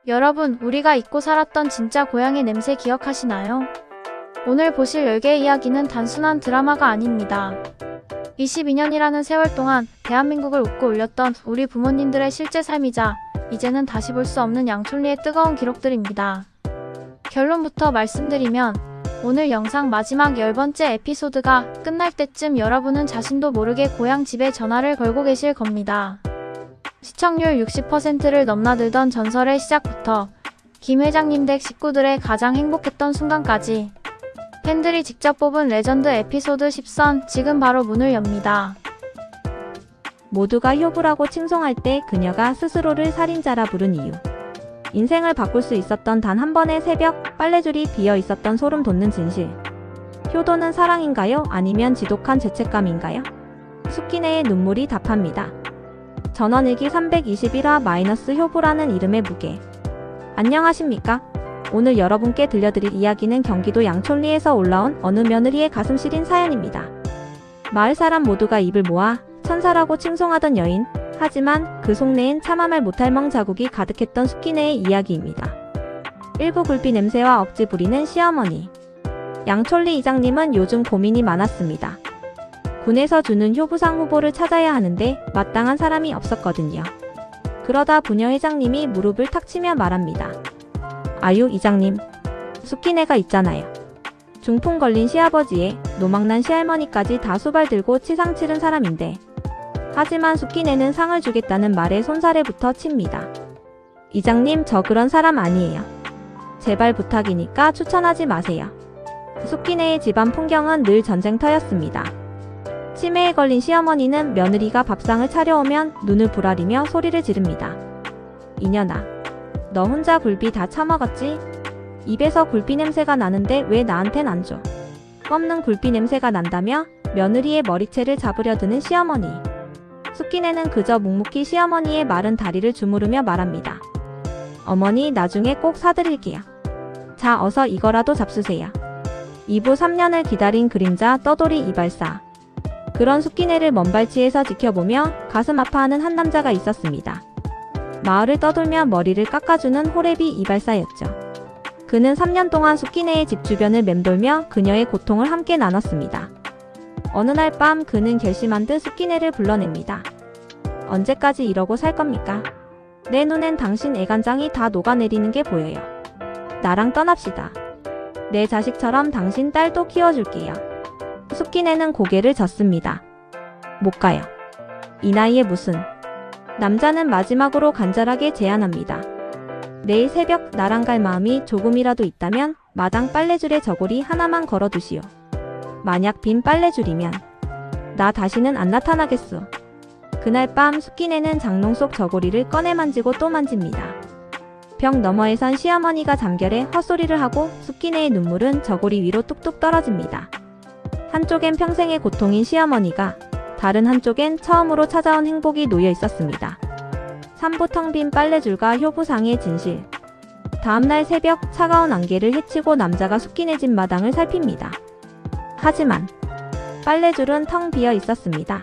여러분, 우리가 잊고 살았던 진짜 고향의 냄새 기억하시나요? 오늘 보실 10개의 이야기는 단순한 드라마가 아닙니다. 22년이라는 세월 동안 대한민국을 웃고 울렸던 우리 부모님들의 실제 삶이자 이제는 다시 볼 수 없는 양촌리의 뜨거운 기록들입니다. 결론부터 말씀드리면 오늘 영상 마지막 10번째 에피소드가 끝날 때쯤 여러분은 자신도 모르게 고향 집에 전화를 걸고 계실 겁니다. 시청률 60%를 넘나들던 전설의 시작부터 김 회장님 댁 식구들의 가장 행복했던 순간까지 팬들이 직접 뽑은 레전드 에피소드 10선 지금 바로 문을 엽니다. 모두가 효부라고 칭송할 때 그녀가 스스로를 살인자라 부른 이유. 인생을 바꿀 수 있었던 단 한 번의 새벽, 빨래줄이 비어 있었던 소름 돋는 진실. 효도는 사랑인가요? 아니면 지독한 죄책감인가요? 숙기네의 눈물이 답합니다. 전원일기 321화 효부라는 이름의 무게. 안녕하십니까? 오늘 여러분께 들려드릴 이야기는 경기도 양촌리에서 올라온 어느 며느리의 가슴 시린 사연입니다. 마을 사람 모두가 입을 모아 천사라고 칭송하던 여인, 하지만 그 속내엔 참아말 못할 멍자국이 가득했던 숙기네의 이야기입니다. 일부 굴비 냄새와 억지 부리는 시어머니. 양촌리 이장님은 요즘 고민이 많았습니다. 군에서 주는 효부상 후보를 찾아야 하는데 마땅한 사람이 없었거든요. 그러다 부녀 회장님이 무릎을 탁 치며 말합니다. 아유 이장님, 숙기네가 있잖아요. 중풍 걸린 시아버지에 노망난 시할머니까지 다 수발 들고 치상 치른 사람인데 하지만 숙기네는 상을 주겠다는 말에 손사래부터 칩니다. 이장님, 저 그런 사람 아니에요. 제발 부탁이니까 추천하지 마세요. 숙기네의 집안 풍경은 늘 전쟁터였습니다. 치매에 걸린 시어머니는 며느리가 밥상을 차려오면 눈을 부라리며 소리를 지릅니다. 이년아, 너 혼자 굴비 다 처먹었지? 입에서 굴비 냄새가 나는데 왜 나한텐 안 줘? 꺾는 굴비 냄새가 난다며 며느리의 머리채를 잡으려 드는 시어머니. 숙기네는 그저 묵묵히 시어머니의 마른 다리를 주무르며 말합니다. 어머니, 나중에 꼭 사드릴게요. 자, 어서 이거라도 잡수세요. 이부 3년을 기다린 그림자 떠돌이 이발사. 그런 숙기네를 먼발치에서 지켜보며 가슴 아파하는 한 남자가 있었습니다. 마을을 떠돌며 머리를 깎아주는 호래비 이발사였죠. 그는 3년 동안 숙기네의 집 주변을 맴돌며 그녀의 고통을 함께 나눴습니다. 어느 날 밤 그는 결심한 듯 숙기네를 불러냅니다. 언제까지 이러고 살 겁니까? 내 눈엔 당신 애간장이 다 녹아내리는 게 보여요. 나랑 떠납시다. 내 자식처럼 당신 딸도 키워줄게요. 숙기네는 고개를 젓습니다. 못 가요. 이 나이에 무슨. 남자는 마지막으로 간절하게 제안합니다. 내일 새벽 나랑 갈 마음이 조금이라도 있다면 마당 빨래줄에 저고리 하나만 걸어두시오. 만약 빈 빨래줄이면 나 다시는 안 나타나겠소. 그날 밤 숙기네는 장롱 속 저고리를 꺼내 만지고 또 만집니다. 벽 너머에선 시어머니가 잠결에 헛소리를 하고 숙기네의 눈물은 저고리 위로 뚝뚝 떨어집니다. 한쪽엔 평생의 고통인 시어머니가, 다른 한쪽엔 처음으로 찾아온 행복이 놓여 있었습니다. 3부 텅 빈 빨래줄과 효부상의 진실. 다음날 새벽 차가운 안개를 헤치고 남자가 숙기네 집 마당을 살핍니다. 하지만 빨래줄은 텅 비어 있었습니다.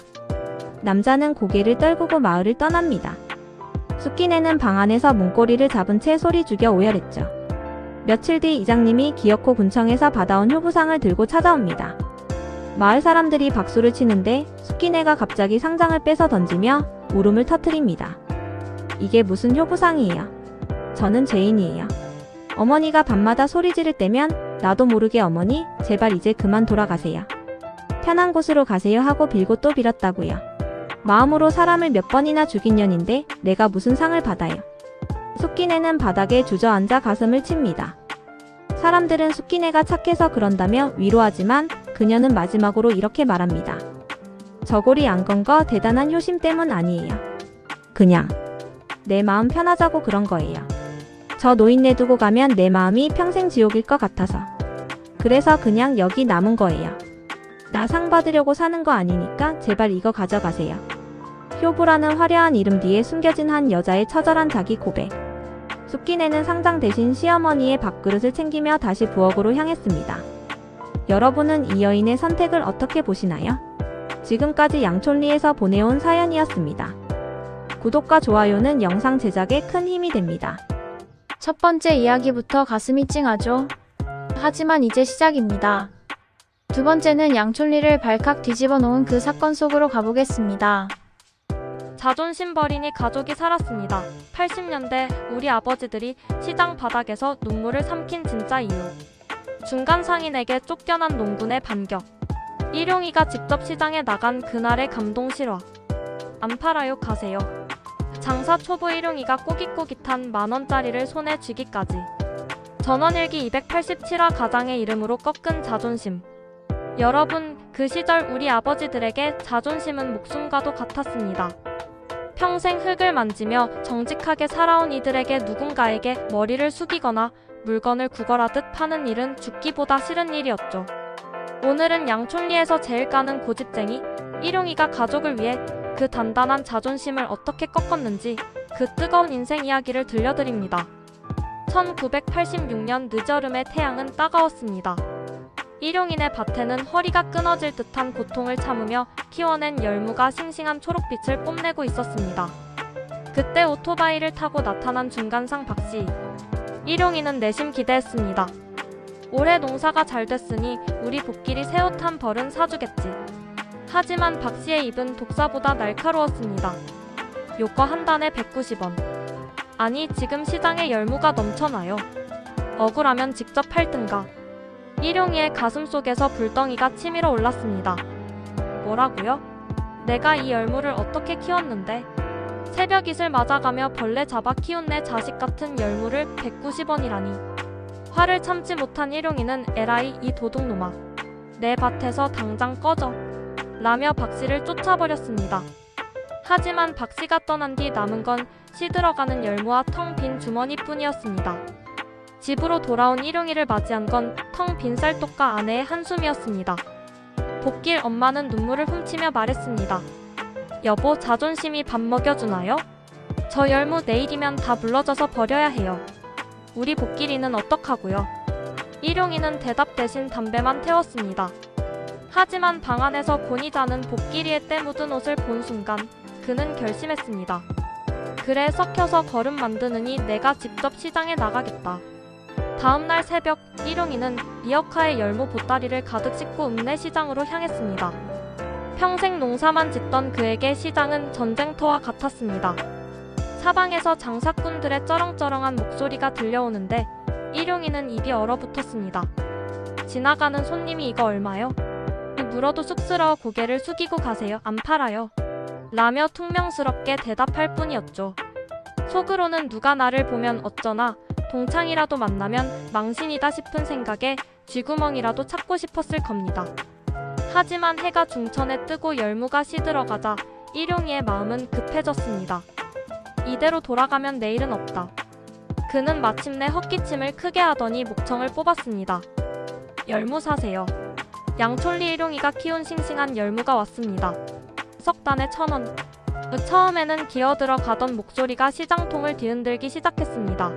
남자는 고개를 떨구고 마을을 떠납니다. 숙기네는 방 안에서 문고리를 잡은 채 소리 죽여 오열했죠. 며칠 뒤 이장님이 기어코 군청에서 받아온 효부상을 들고 찾아옵니다. 마을 사람들이 박수를 치는데 숙기네가 갑자기 상장을 빼서 던지며 울음을 터뜨립니다. 이게 무슨 효부상이에요? 저는 죄인이에요. 어머니가 밤마다 소리 지를 때면 나도 모르게 어머니, 제발 이제 그만 돌아가세요. 편한 곳으로 가세요 하고 빌고 또 빌었다고요. 마음으로 사람을 몇 번이나 죽인 년인데 내가 무슨 상을 받아요. 숙기네는 바닥에 주저앉아 가슴을 칩니다. 사람들은 숙기네가 착해서 그런다며 위로하지만 그녀는 마지막으로 이렇게 말합니다. 저고리 안 건 거 대단한 효심 때문 아니에요. 그냥 내 마음 편하자고 그런 거예요. 저 노인네 두고 가면 내 마음이 평생 지옥일 것 같아서. 그래서 그냥 여기 남은 거예요. 나 상 받으려고 사는 거 아니니까 제발 이거 가져가세요. 효부라는 화려한 이름 뒤에 숨겨진 한 여자의 처절한 자기 고백. 숙기네는 상장 대신 시어머니의 밥그릇을 챙기며 다시 부엌으로 향했습니다. 여러분은 이 여인의 선택을 어떻게 보시나요? 지금까지 양촌리에서 보내온 사연이었습니다. 구독과 좋아요는 영상 제작에 큰 힘이 됩니다. 첫 번째 이야기부터 가슴이 찡하죠. 하지만 이제 시작입니다. 두 번째는 양촌리를 발칵 뒤집어 놓은 그 사건 속으로 가보겠습니다. 자존심 버리니 가족이 살았습니다. 80년대 우리 아버지들이 시장 바닥에서 눈물을 삼킨 진짜 이유. 중간 상인에게 쫓겨난 농군의 반격. 일용이가 직접 시장에 나간 그날의 감동 실화. 안 팔아요 가세요. 장사 초보 일용이가 꼬깃꼬깃한 만원짜리를 손에 쥐기까지. 전원일기 287화 가장의 이름으로 꺾은 자존심. 여러분, 그 시절 우리 아버지들에게 자존심은 목숨과도 같았습니다. 평생 흙을 만지며 정직하게 살아온 이들에게 누군가에게 머리를 숙이거나 물건을 구걸하듯 파는 일은 죽기보다 싫은 일이었죠. 오늘은 양촌리에서 제일 까는 고집쟁이 일용이가 가족을 위해 그 단단한 자존심을 어떻게 꺾었는지 그 뜨거운 인생 이야기를 들려드립니다. 1986년 늦여름의 태양은 따가웠습니다. 일용인의 밭에는 허리가 끊어질 듯한 고통을 참으며 키워낸 열무가 싱싱한 초록빛을 뽐내고 있었습니다. 그때 오토바이를 타고 나타난 중간상 박씨. 일용이는 내심 기대했습니다. 올해 농사가 잘 됐으니 우리 복끼리 새 옷 한 벌은 사주겠지. 하지만 박씨의 입은 독사보다 날카로웠습니다. 요거 한 단에 190원. 아니, 지금 시장에 열무가 넘쳐나요. 억울하면 직접 팔든가. 일용이의 가슴속에서 불덩이가 치밀어 올랐습니다. 뭐라고요? 내가 이 열무를 어떻게 키웠는데? 새벽 이슬 맞아가며 벌레 잡아 키운 내 자식 같은 열무를 190원이라니. 화를 참지 못한 일용이는 에라이 이 도둑놈아. 내 밭에서 당장 꺼져. 라며 박씨를 쫓아버렸습니다. 하지만 박씨가 떠난 뒤 남은 건 시들어가는 열무와 텅 빈 주머니뿐이었습니다. 집으로 돌아온 일용이를 맞이한 건 텅 빈 쌀떡과 아내의 한숨이었습니다. 복길 엄마는 눈물을 훔치며 말했습니다. 여보, 자존심이 밥 먹여주나요? 저 열무 내일이면 다 물러져서 버려야 해요. 우리 복길이는 어떡하고요? 일용이는 대답 대신 담배만 태웠습니다. 하지만 방 안에서 곤히 자는 복길이의 때 묻은 옷을 본 순간 그는 결심했습니다. 그래, 썩혀서 거름 만드느니 내가 직접 시장에 나가겠다. 다음날 새벽, 일용이는 리어카의 열무 보따리를 가득 싣고 읍내시장으로 향했습니다. 평생 농사만 짓던 그에게 시장은 전쟁터와 같았습니다. 사방에서 장사꾼들의 쩌렁쩌렁한 목소리가 들려오는데 일용이는 입이 얼어붙었습니다. 지나가는 손님이 이거 얼마요? 물어도 쑥스러워 고개를 숙이고 가세요. 안 팔아요. 라며 퉁명스럽게 대답할 뿐이었죠. 속으로는 누가 나를 보면 어쩌나, 동창이라도 만나면 망신이다 싶은 생각에 쥐구멍이라도 찾고 싶었을 겁니다. 하지만 해가 중천에 뜨고 열무가 시들어가자 일용이의 마음은 급해졌습니다. 이대로 돌아가면 내일은 없다. 그는 마침내 헛기침을 크게 하더니 목청을 뽑았습니다. 열무 사세요. 양촌리 일용이가 키운 싱싱한 열무가 왔습니다. 석 단에 1,000원. 처음에는 기어들어 가던 목소리가 시장통을 뒤흔들기 시작했습니다.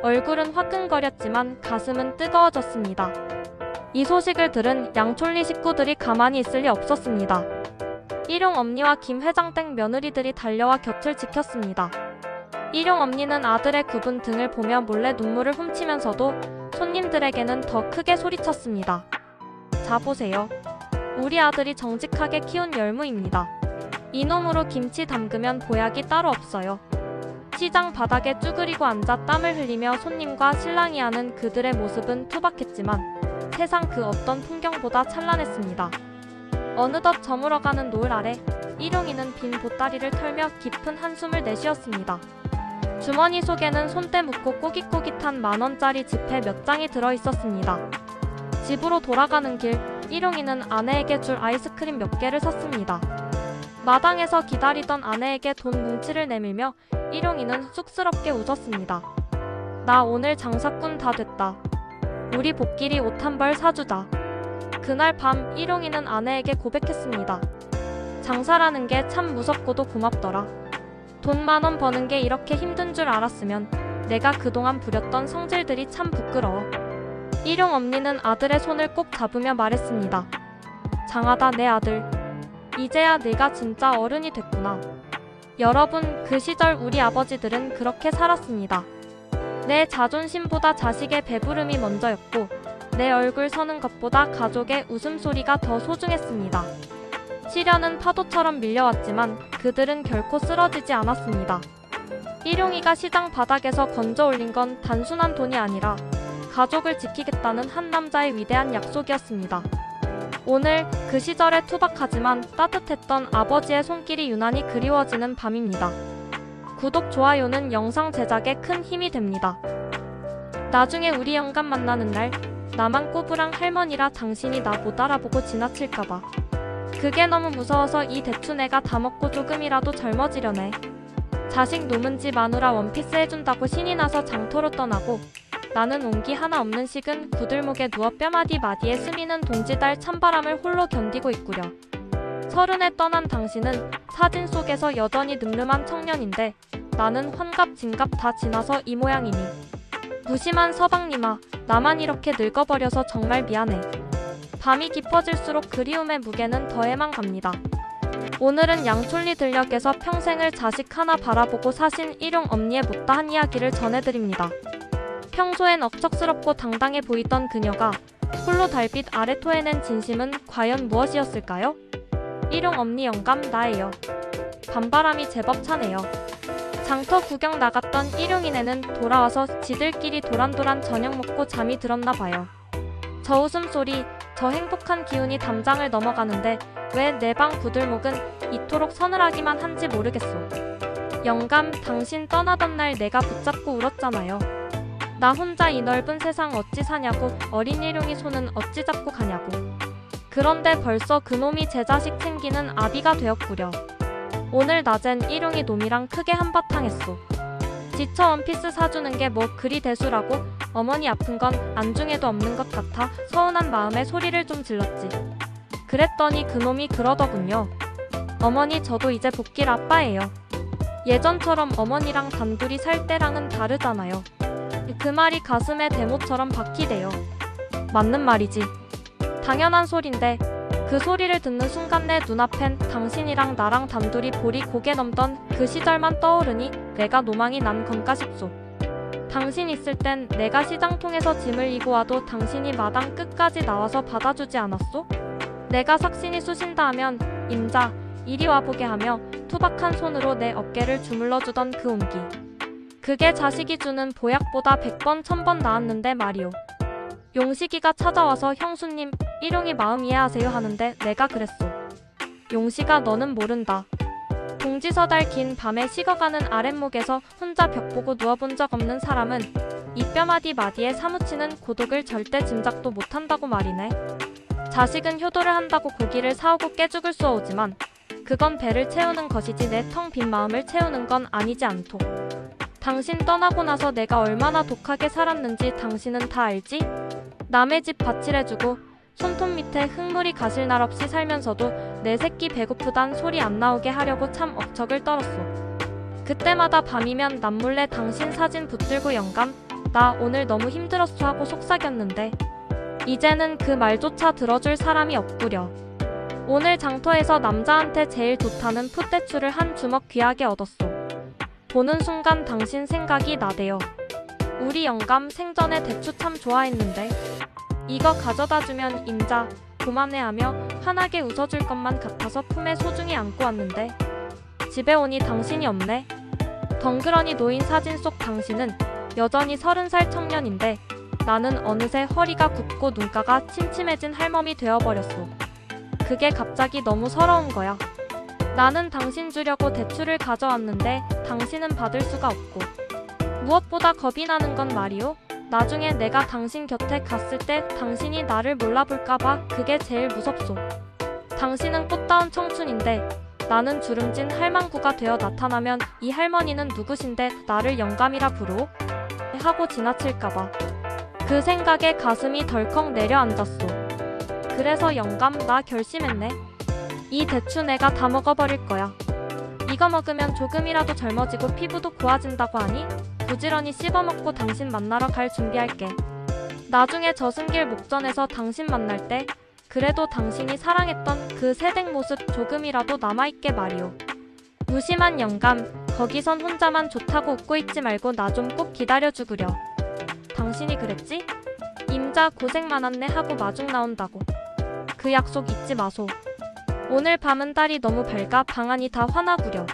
얼굴은 화끈거렸지만 가슴은 뜨거워졌습니다. 이 소식을 들은 양촌리 식구들이 가만히 있을 리 없었습니다. 일용 엄니와 김 회장 땡 며느리들이 달려와 곁을 지켰습니다. 일용 엄니는 아들의 굽은 등을 보며 몰래 눈물을 훔치면서도 손님들에게는 더 크게 소리쳤습니다. 자 보세요. 우리 아들이 정직하게 키운 열무입니다. 이놈으로 김치 담그면 보약이 따로 없어요. 시장 바닥에 쭈그리고 앉아 땀을 흘리며 손님과 실랑이 하는 그들의 모습은 투박했지만 세상 그 어떤 풍경보다 찬란했습니다. 어느덧 저물어가는 노을 아래 일용이는 빈 보따리를 털며 깊은 한숨을 내쉬었습니다. 주머니 속에는 손때 묻고 꼬깃꼬깃한 만원짜리 지폐 몇 장이 들어있었습니다. 집으로 돌아가는 길, 일용이는 아내에게 줄 아이스크림 몇 개를 샀습니다. 마당에서 기다리던 아내에게 돈 뭉치를 내밀며 일용이는 쑥스럽게 웃었습니다. 나 오늘 장사꾼 다 됐다. 우리 복끼리 옷 한 벌 사주자. 그날 밤 일용이는 아내에게 고백했습니다. 장사라는 게 참 무섭고도 고맙더라. 돈 10,000원 버는 게 이렇게 힘든 줄 알았으면 내가 그동안 부렸던 성질들이 참 부끄러워. 일용 엄니는 아들의 손을 꼭 잡으며 말했습니다. 장하다 내 아들. 이제야 네가 진짜 어른이 됐구나. 여러분, 그 시절 우리 아버지들은 그렇게 살았습니다. 내 자존심보다 자식의 배부름이 먼저였고 내 얼굴 서는 것보다 가족의 웃음소리가 더 소중했습니다. 시련은 파도처럼 밀려왔지만 그들은 결코 쓰러지지 않았습니다. 일용이가 시장 바닥에서 건져 올린 건 단순한 돈이 아니라 가족을 지키겠다는 한 남자의 위대한 약속이었습니다. 오늘 그 시절에 투박하지만 따뜻했던 아버지의 손길이 유난히 그리워지는 밤입니다. 구독, 좋아요는 영상 제작에 큰 힘이 됩니다. 나중에 우리 영감 만나는 날 나만 꼬부랑 할머니라 당신이 나 못 알아보고 지나칠까봐. 그게 너무 무서워서 이 대추 내가 다 먹고 조금이라도 젊어지려네. 자식 노문지 마누라 원피스 해준다고 신이 나서 장터로 떠나고 나는 온기 하나 없는 식은 구들목에 누워 뼈마디 마디에 스미는 동지달 찬바람을 홀로 견디고 있구려. 30에 떠난 당신은 사진 속에서 여전히 늠름한 청년인데 나는 환갑 진갑 다 지나서 이 모양이니. 무심한 서방님아, 나만 이렇게 늙어버려서 정말 미안해. 밤이 깊어질수록 그리움의 무게는 더해만 갑니다. 오늘은 양촌리 들녘에서 평생을 자식 하나 바라보고 사신 일용 엄니의 못다한 이야기를 전해드립니다. 평소엔 억척스럽고 당당해 보이던 그녀가 홀로 달빛 아래 토해낸 진심은 과연 무엇이었을까요? 일용 엄니 영감 나예요. 밤바람이 제법 차네요. 장터 구경 나갔던 일용이네는 돌아와서 지들끼리 도란도란 저녁 먹고 잠이 들었나 봐요. 저 웃음소리, 저 행복한 기운이 담장을 넘어가는데 왜 내 방 구들목은 이토록 서늘하기만 한지 모르겠소. 영감, 당신 떠나던 날 내가 붙잡고 울었잖아요. 나 혼자 이 넓은 세상 어찌 사냐고, 어린 일용이 손은 어찌 잡고 가냐고. 그런데 벌써 그놈이 제 자식 챙기는 아비가 되었구려. 오늘 낮엔 일용이 놈이랑 크게 한바탕 했소. 지쳐 원피스 사주는 게 뭐 그리 대수라고. 어머니 아픈 건 안중에도 없는 것 같아 서운한 마음에 소리를 좀 질렀지. 그랬더니 그놈이 그러더군요. 어머니, 저도 이제 복길 아빠예요. 예전처럼 어머니랑 단둘이 살 때랑은 다르잖아요. 그 말이 가슴에 대못처럼 박히대요. 맞는 말이지. 당연한 소린데 그 소리를 듣는 순간 내 눈앞엔 당신이랑 나랑 단둘이 볼이 고개 넘던 그 시절만 떠오르니 내가 노망이 난 건가 싶소. 당신 있을 땐 내가 시장통에서 짐을 이고 와도 당신이 마당 끝까지 나와서 받아주지 않았소? 내가 삭신이 쑤신다 하면 임자, 이리 와보게 하며 투박한 손으로 내 어깨를 주물러주던 그 온기. 그게 자식이 주는 보약보다 100번 1000번 나았는데 말이오. 용식이가 찾아와서 형수님, 일용이 마음 이해하세요 하는데 내가 그랬소. 용식아, 너는 모른다. 동지서달 긴 밤에 식어가는 아랫목에서 혼자 벽 보고 누워본 적 없는 사람은 이 뼈마디 마디에 사무치는 고독을 절대 짐작도 못한다고 말이네. 자식은 효도를 한다고 고기를 사오고 깨죽을 쏘오지만 그건 배를 채우는 것이지 내 텅 빈 마음을 채우는 건 아니지 않소. 당신 떠나고 나서 내가 얼마나 독하게 살았는지 당신은 다 알지? 남의 집 밭일해주고 손톱 밑에 흙물이 가실 날 없이 살면서도 내 새끼 배고프단 소리 안 나오게 하려고 참 억척을 떨었소. 그때마다 밤이면 남몰래 당신 사진 붙들고 영감, 나 오늘 너무 힘들었어 하고 속삭였는데 이제는 그 말조차 들어줄 사람이 없구려. 오늘 장터에서 남자한테 제일 좋다는 풋대추를 한 주먹 귀하게 얻었소. 보는 순간 당신 생각이 나대요. 우리 영감 생전에 대추 참 좋아했는데 이거 가져다주면 임자, 고맙네 하며 환하게 웃어줄 것만 같아서 품에 소중히 안고 왔는데 집에 오니 당신이 없네. 덩그러니 놓인 사진 속 당신은 여전히 30살 청년인데 나는 어느새 허리가 굽고 눈가가 침침해진 할멈이 되어버렸소. 그게 갑자기 너무 서러운 거야. 나는 당신 주려고 대추를 가져왔는데 당신은 받을 수가 없고 무엇보다 겁이 나는 건 말이오. 나중에 내가 당신 곁에 갔을 때 당신이 나를 몰라볼까봐 그게 제일 무섭소. 당신은 꽃다운 청춘인데 나는 주름진 할망구가 되어 나타나면 이 할머니는 누구신데 나를 영감이라 부르오? 하고 지나칠까봐. 그 생각에 가슴이 덜컥 내려앉았소. 그래서 영감, 나 결심했네. 이 대추 내가 다 먹어버릴 거야. 이거 먹으면 조금이라도 젊어지고 피부도 고와진다고 하니 부지런히 씹어먹고 당신 만나러 갈 준비할게. 나중에 저승길 목전에서 당신 만날 때 그래도 당신이 사랑했던 그 새댁 모습 조금이라도 남아있게 말이오. 무심한 영감, 거기선 혼자만 좋다고 웃고 있지 말고 나 좀 꼭 기다려주구려. 당신이 그랬지? 임자 고생 많았네 하고 마중 나온다고. 그 약속 잊지 마소. 오늘 밤은 딸이 너무 밝아 방안이 다 환하구려.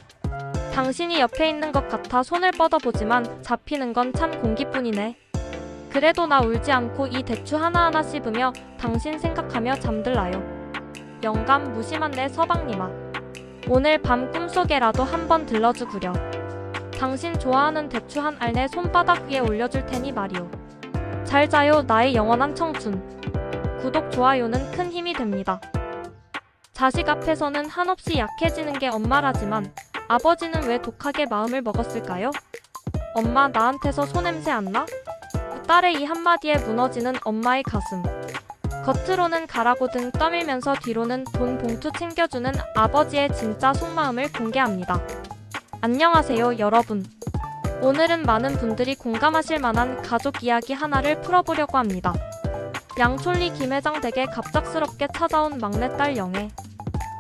당신이 옆에 있는 것 같아 손을 뻗어보지만 잡히는 건 참 공기뿐이네. 그래도 나 울지 않고 이 대추 하나하나 씹으며 당신 생각하며 잠들라요. 영감 무심한 내 서방님아. 오늘 밤 꿈속에라도 한번 들러주구려. 당신 좋아하는 대추 한 알 내 손바닥 위에 올려줄 테니 말이오. 잘 자요 나의 영원한 청춘. 구독, 좋아요는 큰 힘이 됩니다. 자식 앞에서는 한없이 약해지는 게 엄마라지만 아버지는 왜 독하게 마음을 먹었을까요? 엄마 나한테서 소냄새 안 나? 딸의 이 한마디에 무너지는 엄마의 가슴. 겉으로는 가라고 등 떠밀면서 뒤로는 돈 봉투 챙겨주는 아버지의 진짜 속마음을 공개합니다. 안녕하세요 여러분. 오늘은 많은 분들이 공감하실 만한 가족 이야기 하나를 풀어보려고 합니다. 양촌리 김회장 댁에 갑작스럽게 찾아온 막내딸 영애.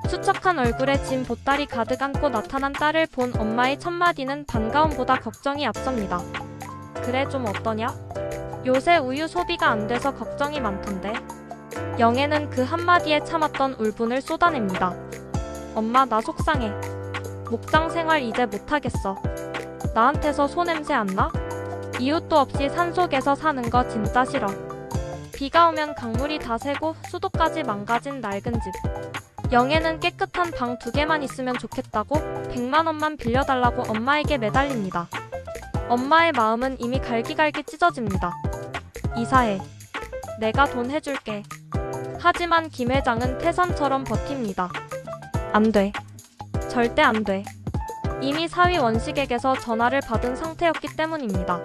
수척한 얼굴에 진 보따리 가득 안고 나타난 딸을 본 엄마의 첫마디는 반가움보다 걱정이 앞섭니다. 그래 좀 어떠냐? 요새 우유 소비가 안 돼서 걱정이 많던데. 영애는 그 한마디에 참았던 울분을 쏟아냅니다. 엄마 나 속상해. 목장 생활 이제 못하겠어. 나한테서 소냄새 안 나? 이웃도 없이 산속에서 사는 거 진짜 싫어. 비가 오면 강물이 다 새고 수도까지 망가진 낡은 집. 영애는 깨끗한 방 2개만 있으면 좋겠다고 100만 원만 빌려달라고 엄마에게 매달립니다. 엄마의 마음은 이미 갈기갈기 찢어집니다. 이사해. 내가 돈 해줄게. 하지만 김 회장은 태산처럼 버팁니다. 안 돼. 절대 안 돼. 이미 사위 원식에게서 전화를 받은 상태였기 때문입니다.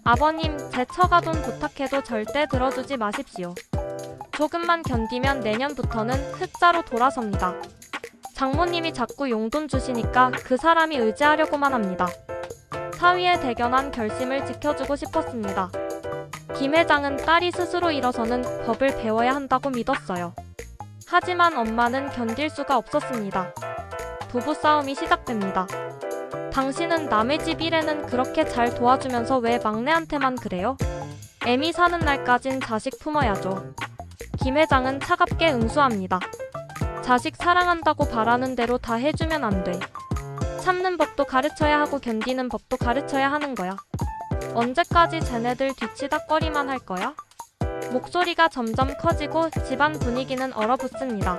아버님, 제 처가 돈 부탁해도 절대 들어주지 마십시오. 조금만 견디면 내년부터는 흑자로 돌아섭니다. 장모님이 자꾸 용돈 주시니까 그 사람이 의지하려고만 합니다. 사위의 대견한 결심을 지켜주고 싶었습니다. 김 회장은 딸이 스스로 일어서는 법을 배워야 한다고 믿었어요. 하지만 엄마는 견딜 수가 없었습니다. 부부싸움이 시작됩니다. 당신은 남의 집 일에는 그렇게 잘 도와주면서 왜 막내한테만 그래요? 애미 사는 날까진 자식 품어야죠. 김 회장은 차갑게 응수합니다. 자식 사랑한다고 바라는 대로 다 해주면 안 돼. 참는 법도 가르쳐야 하고 견디는 법도 가르쳐야 하는 거야. 언제까지 쟤네들 뒤치다꺼리만 할 거야? 목소리가 점점 커지고 집안 분위기는 얼어붙습니다.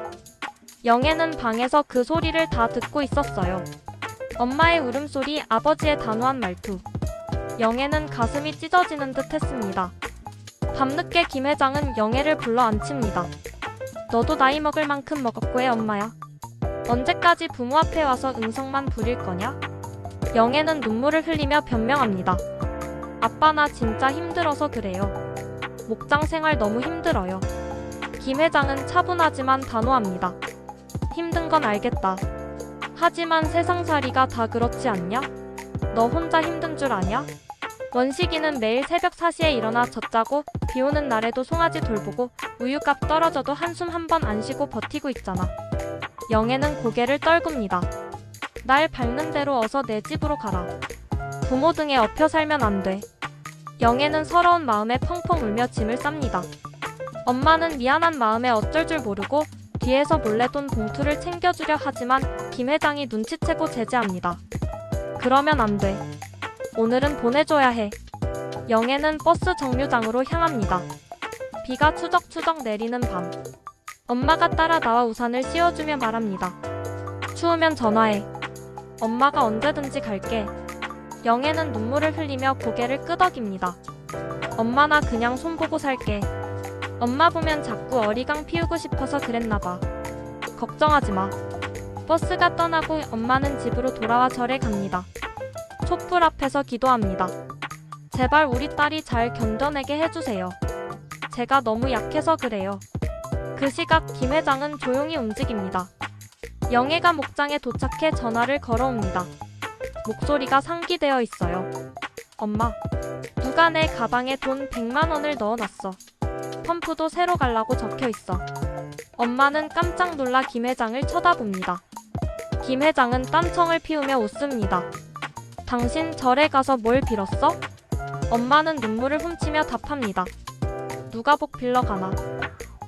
영애는 방에서 그 소리를 다 듣고 있었어요. 엄마의 울음소리, 아버지의 단호한 말투. 영애는 가슴이 찢어지는 듯 했습니다. 밤늦게 김 회장은 영애를 불러 앉힙니다. 너도 나이 먹을 만큼 먹었고 해 엄마야. 언제까지 부모 앞에 와서 응성만 부릴 거냐? 영애는 눈물을 흘리며 변명합니다. 아빠 나 진짜 힘들어서 그래요. 목장 생활 너무 힘들어요. 김 회장은 차분하지만 단호합니다. 힘든 건 알겠다. 하지만 세상살이가 다 그렇지 않냐? 너 혼자 힘든 줄 아냐? 원식이는 매일 새벽 4시에 일어나 젖자고 비 오는 날에도 송아지 돌보고 우유값 떨어져도 한숨 한 번 안 쉬고 버티고 있잖아. 영애는 고개를 떨굽니다. 날 밟는 대로 어서 내 집으로 가라. 부모 등에 엎여 살면 안 돼. 영애는 서러운 마음에 펑펑 울며 짐을 쌉니다. 엄마는 미안한 마음에 어쩔 줄 모르고 뒤에서 몰래 돈 봉투를 챙겨주려 하지만 김 회장이 눈치채고 제재합니다. 그러면 안 돼. 오늘은 보내줘야 해. 영애는 버스 정류장으로 향합니다. 비가 추적추적 내리는 밤. 엄마가 따라 나와 우산을 씌워주며 말합니다. 추우면 전화해. 엄마가 언제든지 갈게. 영애는 눈물을 흘리며 고개를 끄덕입니다. 엄마 나 그냥 손보고 살게. 엄마 보면 자꾸 어리광 피우고 싶어서 그랬나봐. 걱정하지 마. 버스가 떠나고 엄마는 집으로 돌아와 절에 갑니다. 촛불 앞에서 기도합니다. 제발 우리 딸이 잘 견뎌내게 해주세요. 제가 너무 약해서 그래요. 그 시각 김 회장은 조용히 움직입니다. 영애가 목장에 도착해 전화를 걸어옵니다. 목소리가 상기되어 있어요. 엄마, 누가 내 가방에 돈 100만 원을 넣어놨어. 펌프도 새로 갈라고 적혀있어. 엄마는 깜짝 놀라 김 회장을 쳐다봅니다. 김 회장은 딴청을 피우며 웃습니다. 당신 절에 가서 뭘 빌었어? 엄마는 눈물을 훔치며 답합니다. 누가 복 빌러 가나.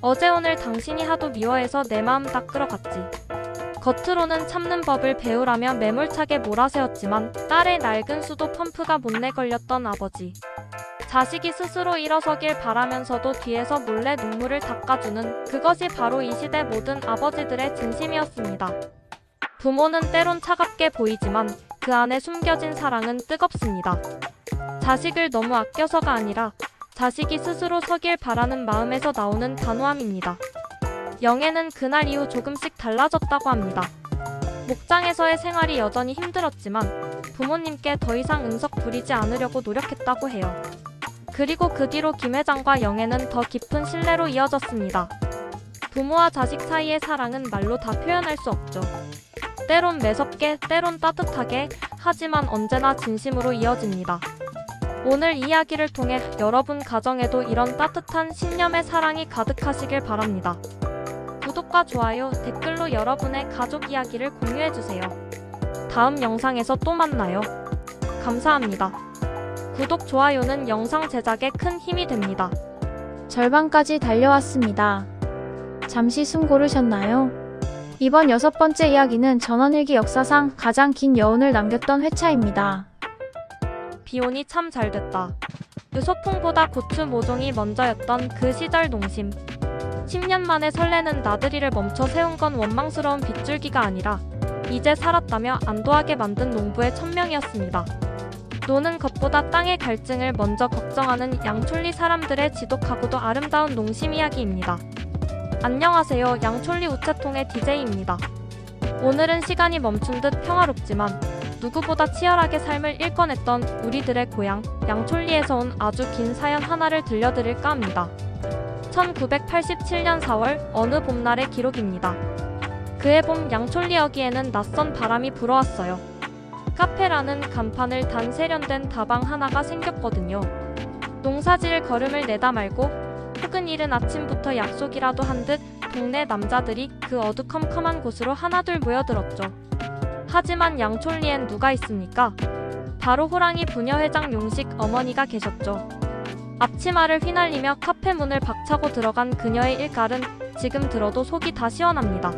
어제 오늘 당신이 하도 미워해서 내 마음 다 끌어갔지. 겉으로는 참는 법을 배우라며 매몰차게 몰아세웠지만 딸의 낡은 수도 펌프가 못내 걸렸던 아버지. 자식이 스스로 일어서길 바라면서도 뒤에서 몰래 눈물을 닦아주는 그것이 바로 이 시대 모든 아버지들의 진심이었습니다. 부모는 때론 차갑게 보이지만 그 안에 숨겨진 사랑은 뜨겁습니다. 자식을 너무 아껴서가 아니라 자식이 스스로 서길 바라는 마음에서 나오는 단호함입니다. 영애는 그날 이후 조금씩 달라졌다고 합니다. 목장에서의 생활이 여전히 힘들었지만 부모님께 더 이상 은석 부리지 않으려고 노력했다고 해요. 그리고 그 뒤로 김 회장과 영애는 더 깊은 신뢰로 이어졌습니다. 부모와 자식 사이의 사랑은 말로 다 표현할 수 없죠. 때론 매섭게, 때론 따뜻하게, 하지만 언제나 진심으로 이어집니다. 오늘 이야기를 통해 여러분 가정에도 이런 따뜻한 신념의 사랑이 가득하시길 바랍니다. 구독과 좋아요, 댓글로 여러분의 가족 이야기를 공유해주세요. 다음 영상에서 또 만나요. 감사합니다. 구독, 좋아요는 영상 제작에 큰 힘이 됩니다. 절반까지 달려왔습니다. 잠시 숨 고르셨나요? 이번 6번째 이야기는 전원일기 역사상 가장 긴 여운을 남겼던 회차입니다. 비온이 참 잘됐다. 유소풍보다 고추 모종이 먼저였던 그 시절 농심. 10년 만에 설레는 나들이를 멈춰 세운 건 원망스러운 빗줄기가 아니라 이제 살았다며 안도하게 만든 농부의 천명이었습니다. 노는 것보다 땅의 갈증을 먼저 걱정하는 양촌리 사람들의 지독하고도 아름다운 농심 이야기입니다. 안녕하세요. 양촌리 우체통의 DJ입니다. 오늘은 시간이 멈춘 듯 평화롭지만 누구보다 치열하게 삶을 일궈냈던 우리들의 고향 양촌리에서 온 아주 긴 사연 하나를 들려드릴까 합니다. 1987년 4월 어느 봄날의 기록입니다. 그해 봄 양촌리여기에는 낯선 바람이 불어왔어요. 카페라는 간판을 단 세련된 다방 하나가 생겼거든요. 농사지을 걸음을 내다 말고 혹은 이른 아침부터 약속이라도 한 듯 동네 남자들이 그 어두컴컴한 곳으로 하나둘 모여들었죠. 하지만 양촌리엔 누가 있습니까? 바로 호랑이 부녀회장 용식 어머니가 계셨죠. 앞치마를 휘날리며 카페 문을 박차고 들어간 그녀의 일갈은 지금 들어도 속이 다 시원합니다.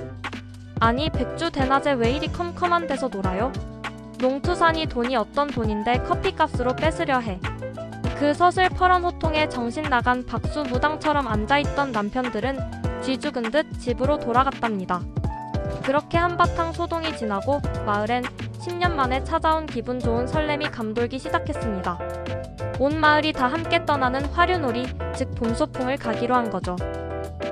아니, 백주 대낮에 왜 이리 컴컴한 데서 놀아요? 농투산이 돈이 어떤 돈인데 커피값으로 뺏으려 해. 그 서슬퍼런 호통에 정신 나간 박수 무당처럼 앉아있던 남편들은 쥐 죽은 듯 집으로 돌아갔답니다. 그렇게 한바탕 소동이 지나고 마을엔 10년 만에 찾아온 기분 좋은 설렘이 감돌기 시작했습니다. 온 마을이 다 함께 떠나는 화류놀이, 즉 봄소풍을 가기로 한 거죠.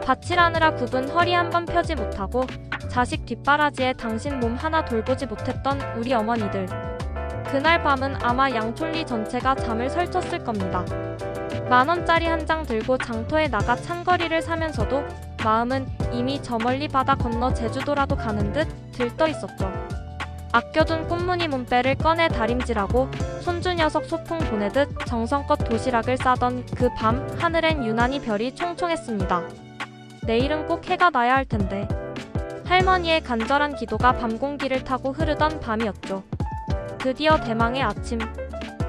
밭일하느라 굽은 허리 한 번 펴지 못하고 자식 뒷바라지에 당신 몸 하나 돌보지 못했던 우리 어머니들. 그날 밤은 아마 양촌리 전체가 잠을 설쳤을 겁니다. 10,000원짜리 한 장 들고 장터에 나가 찬거리를 사면서도 마음은 이미 저 멀리 바다 건너 제주도라도 가는 듯 들떠 있었죠. 아껴둔 꽃무늬 문배를 꺼내 다림질하고 손주 녀석 소풍 보내듯 정성껏 도시락을 싸던 그 밤 하늘엔 유난히 별이 총총했습니다. 내일은 꼭 해가 나야 할 텐데. 할머니의 간절한 기도가 밤 공기를 타고 흐르던 밤이었죠. 드디어 대망의 아침.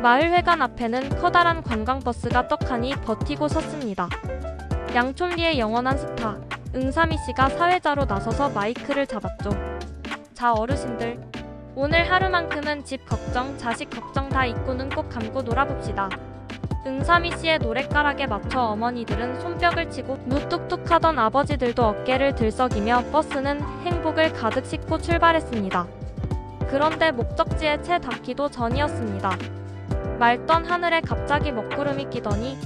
마을회관 앞에는 커다란 관광버스가 떡하니 버티고 섰습니다. 양촌리의 영원한 스타 응삼이 씨가 사회자로 나서서 마이크를 잡았죠. 자, 어르신들, 오늘 하루만큼은 집 걱정, 자식 걱정 다 잊고 눈 꼭 감고 놀아봅시다. 응삼이 씨의 노랫가락에 맞춰 어머니들은 손뼉을 치고 무뚝뚝 하던 아버지들도 어깨를 들썩이며 버스는 행복을 가득 싣고 출발했습니다. 그런데 목적지에 채 닿기도 전이었습니다. 맑던 하늘에 갑자기 먹구름이 끼더니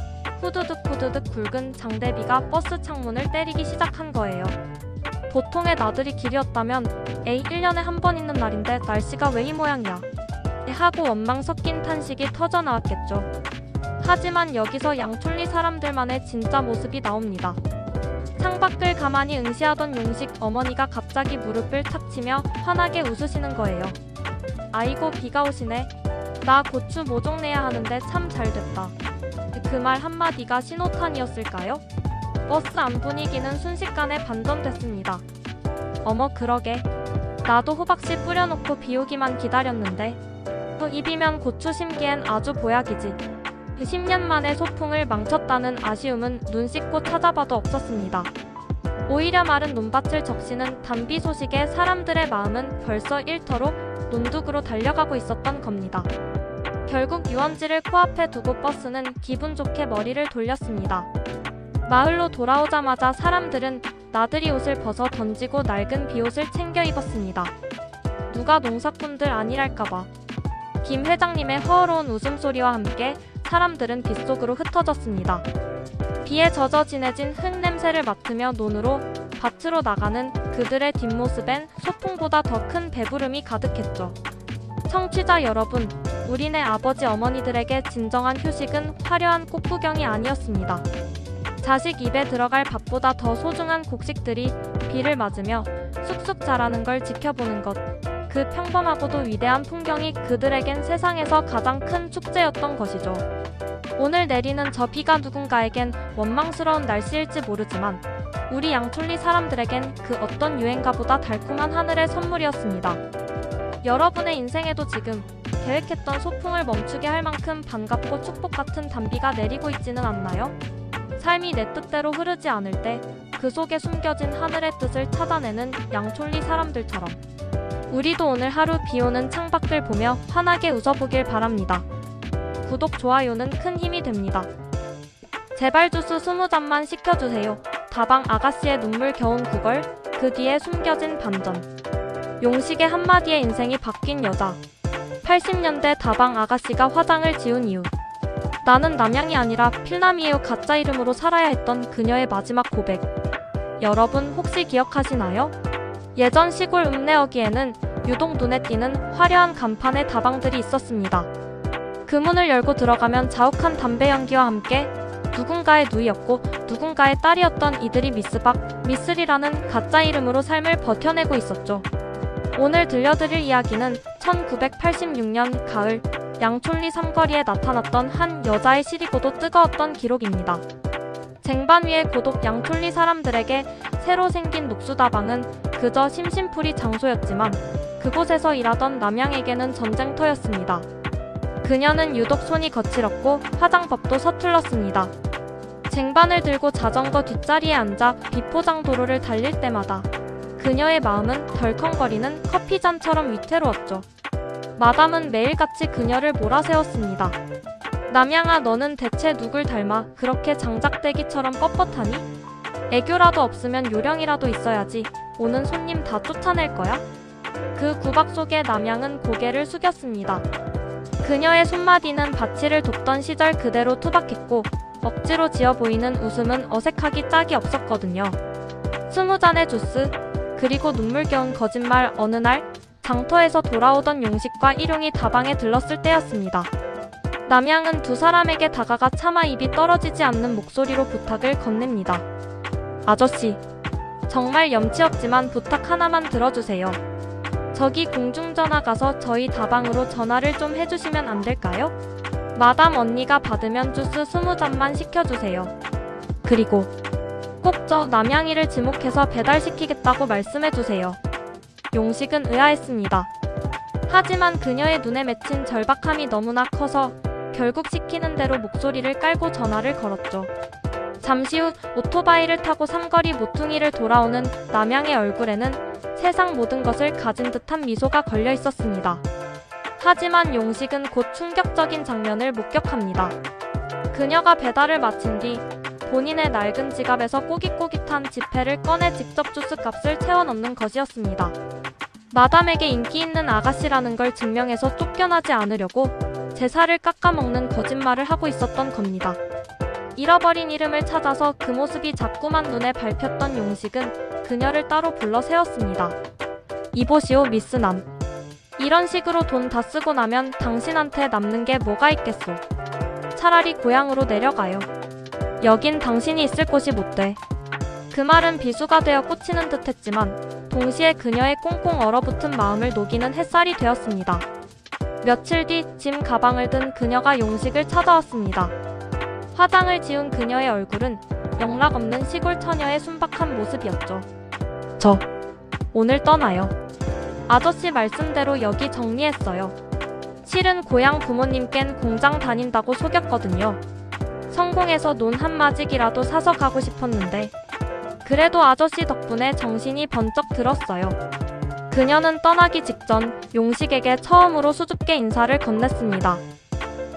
후두둑 후두둑 굵은 장대비가 버스 창문을 때리기 시작한 거예요. 보통의 나들이 길이었다면 에이 1년에 한 번 있는 날인데 날씨가 왜 이 모양이야 하고 원망 섞인 탄식이 터져나왔겠죠. 하지만 여기서 양촌리 사람들만의 진짜 모습이 나옵니다. 창밖을 가만히 응시하던 용식 어머니가 갑자기 무릎을 탁 치며 환하게 웃으시는 거예요. 아이고, 비가 오시네. 나 고추 모종 내야 하는데 참 잘됐다. 그 말 한마디가 신호탄이었을까요? 버스 안 분위기는 순식간에 반전됐습니다. 어머, 그러게. 나도 호박씨 뿌려놓고 비 오기만 기다렸는데. 입이면 고추 심기엔 아주 보약이지. 10년 만에 소풍을 망쳤다는 아쉬움은 눈 씻고 찾아봐도 없었습니다. 오히려 마른 논밭을 적시는 단비 소식에 사람들의 마음은 벌써 일터로 논둑으로 달려가고 있었던 겁니다. 결국 유원지를 코앞에 두고 버스는 기분 좋게 머리를 돌렸습니다. 마을로 돌아오자마자 사람들은 나들이 옷을 벗어 던지고 낡은 비옷을 챙겨 입었습니다. 누가 농사꾼들 아니랄까봐. 김 회장님의 허어로운 웃음소리와 함께 사람들은 빗속으로 흩어졌습니다. 비에 젖어 진해진 흙 냄새를 맡으며 논으로 밭으로 나가는 그들의 뒷모습엔 소풍보다 더 큰 배부름이 가득했죠. 청취자 여러분, 우리네 아버지 어머니들에게 진정한 휴식은 화려한 꽃구경이 아니었습니다. 자식 입에 들어갈 밥보다 더 소중한 곡식들이 비를 맞으며 쑥쑥 자라는 걸 지켜보는 것. 그 평범하고도 위대한 풍경이 그들에겐 세상에서 가장 큰 축제였던 것이죠. 오늘 내리는 저 비가 누군가에겐 원망스러운 날씨일지 모르지만 우리 양촌리 사람들에겐 그 어떤 유행가보다 달콤한 하늘의 선물이었습니다. 여러분의 인생에도 지금 계획했던 소풍을 멈추게 할 만큼 반갑고 축복 같은 단비가 내리고 있지는 않나요? 삶이 내 뜻대로 흐르지 않을 때 그 속에 숨겨진 하늘의 뜻을 찾아내는 양촌리 사람들처럼 우리도 오늘 하루 비오는 창밖을 보며 환하게 웃어보길 바랍니다. 구독, 좋아요는 큰 힘이 됩니다. 제발 주스 20잔만 시켜주세요. 다방 아가씨의 눈물 겨운 구걸, 그 뒤에 숨겨진 반전. 용식의 한마디에 인생이 바뀐 여자. 80년대 다방 아가씨가 화장을 지운 이유. 나는 남양이 아니라 필남이에요 가짜 이름으로 살아야 했던 그녀의 마지막 고백. 여러분 혹시 기억하시나요? 예전 시골 읍내어기에는 유독 눈에 띄는 화려한 간판의 다방들이 있었습니다. 그 문을 열고 들어가면 자욱한 담배 연기와 함께 누군가의 누이였고 누군가의 딸이었던 이들이 미스박, 미스리라는 가짜 이름으로 삶을 버텨내고 있었죠. 오늘 들려드릴 이야기는 1986년 가을 양촌리 삼거리에 나타났던 한 여자의 시리고도 뜨거웠던 기록입니다. 쟁반 위의 고독 양촌리 사람들에게 새로 생긴 녹수다방은 그저 심심풀이 장소였지만 그곳에서 일하던 남양에게는 전쟁터였습니다. 그녀는 유독 손이 거칠었고 화장법도 서툴렀습니다. 쟁반을 들고 자전거 뒷자리에 앉아 비포장 도로를 달릴 때마다 그녀의 마음은 덜컹거리는 커피잔처럼 위태로웠죠. 마담은 매일같이 그녀를 몰아세웠습니다. 남양아, 너는 대체 누굴 닮아 그렇게 장작대기처럼 뻣뻣하니? 애교라도 없으면 요령이라도 있어야지. 오는 손님 다 쫓아낼 거야? 그 구박 속에 남양은 고개를 숙였습니다. 그녀의 손마디는 바치를 돕던 시절 그대로 투박했고 억지로 지어 보이는 웃음은 어색하기 짝이 없었거든요. 20잔의 주스, 그리고 눈물겨운 거짓말. 어느 날 장터에서 돌아오던 용식과 일용이 다방에 들렀을 때였습니다. 남양은 두 사람에게 다가가 차마 입이 떨어지지 않는 목소리로 부탁을 건넵니다. 아저씨, 정말 염치 없지만 부탁 하나만 들어주세요. 저기 공중전화 가서 저희 다방으로 전화를 좀 해주시면 안 될까요? 마담 언니가 받으면 주스 20잔만 시켜주세요. 그리고 꼭 저 남양이를 지목해서 배달시키겠다고 말씀해주세요. 용식은 의아했습니다. 하지만 그녀의 눈에 맺힌 절박함이 너무나 커서 결국 시키는 대로 목소리를 깔고 전화를 걸었죠. 잠시 후 오토바이를 타고 삼거리 모퉁이를 돌아오는 남양의 얼굴에는 세상 모든 것을 가진 듯한 미소가 걸려 있었습니다. 하지만 용식은 곧 충격적인 장면을 목격합니다. 그녀가 배달을 마친 뒤 본인의 낡은 지갑에서 꼬깃꼬깃한 지폐를 꺼내 직접 주스 값을 채워 넣는 것이었습니다. 마담에게 인기 있는 아가씨라는 걸 증명해서 쫓겨나지 않으려고 제사를 깎아먹는 거짓말을 하고 있었던 겁니다. 잃어버린 이름을 찾아서 그 모습이 자꾸만 눈에 밟혔던 용식은 그녀를 따로 불러 세웠습니다. 이보시오 미스남. 이런 식으로 돈 다 쓰고 나면 당신한테 남는 게 뭐가 있겠소. 차라리 고향으로 내려가요. 여긴 당신이 있을 곳이 못 돼. 그 말은 비수가 되어 꽂히는 듯 했지만 동시에 그녀의 꽁꽁 얼어붙은 마음을 녹이는 햇살이 되었습니다. 며칠 뒤 짐 가방을 든 그녀가 용식을 찾아왔습니다. 화장을 지운 그녀의 얼굴은 영락없는 시골 처녀의 순박한 모습이었죠. 저 오늘 떠나요. 아저씨 말씀대로 여기 정리했어요. 실은 고향 부모님껜 공장 다닌다고 속였거든요. 성공해서 논 한마직이라도 사서 가고 싶었는데 그래도 아저씨 덕분에 정신이 번쩍 들었어요. 그녀는 떠나기 직전 용식에게 처음으로 수줍게 인사를 건넸습니다.